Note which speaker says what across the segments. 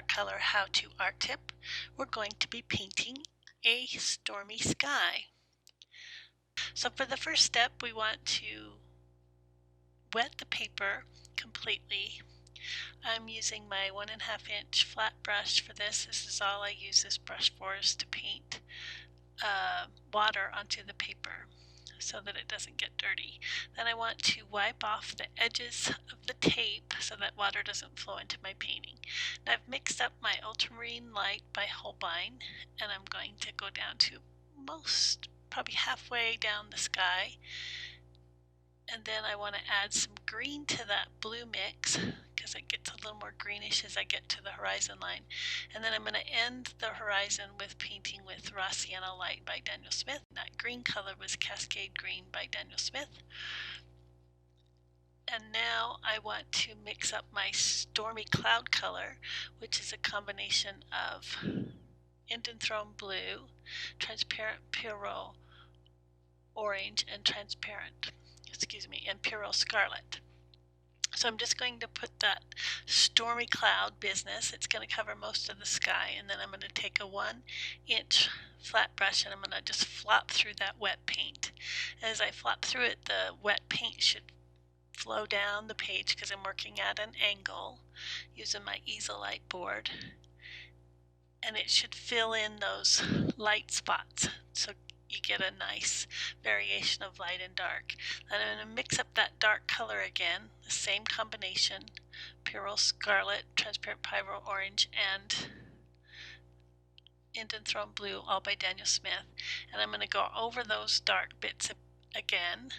Speaker 1: Watercolor how-to art tip. We're going to be painting a stormy sky. So for the first step, we want to wet the paper completely. I'm using my 1.5 inch flat brush for this. This is all I use this brush for, is to paint water onto the paper so that it doesn't get dirty. Then I want to wipe off the edges of the tape so that water doesn't flow into my painting. And I've mixed up my ultramarine light by Holbein, and I'm going to go down to probably halfway down the sky. And then I want to add some green to that blue mix because it gets a little more greenish as I get to the horizon line. And then I'm going to end the horizon with painting with Raw Sienna Light by Daniel Smith. That green color was Cascade Green by Daniel Smith. And now I want to mix up my Stormy Cloud color, which is a combination of Indian Throne Blue, Transparent Pierrot Orange, and Imperial Scarlet. So I'm just going to put that stormy cloud business. It's going to cover most of the sky, and then I'm going to take a 1-inch flat brush and I'm going to just flop through that wet paint. As I flop through it, the wet paint should flow down the page because I'm working at an angle using my easel light board, and it should fill in those light spots so you get a nice variation of light and dark. Then I'm going to mix up that dark color again, the same combination, Imperial Scarlet, Transparent Pyro Orange, and Indian Throne Blue, all by Daniel Smith. And I'm going to go over those dark bits again,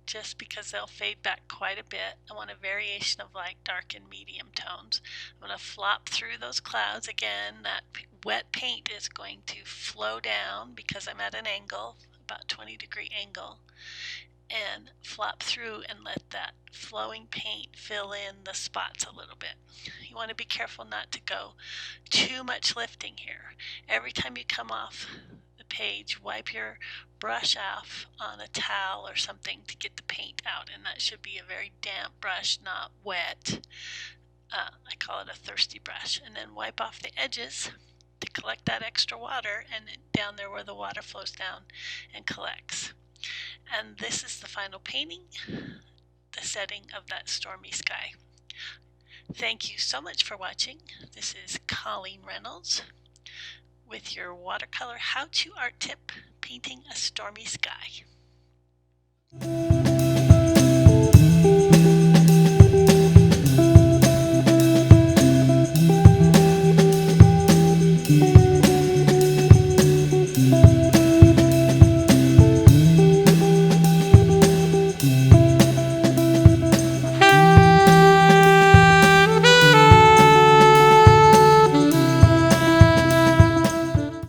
Speaker 1: just because they'll fade back quite a bit. I want a variation of light, dark, and medium tones. I'm going to flop through those clouds again. That wet paint is going to flow down because I'm at an angle, about 20-degree angle, and flop through and let that flowing paint fill in the spots a little bit. You want to be careful not to go too much lifting here. Every time you come off the page, wipe your brush off on a towel or something to get the paint out, and that should be a very damp brush, not wet. I call it a thirsty brush. And then wipe off the edges to collect that extra water, and down there where the water flows down and collects. And this is the final painting, the setting of that stormy sky. Thank you so much for watching. This is Colleen Reynolds with your watercolor how-to art tip, painting a stormy sky.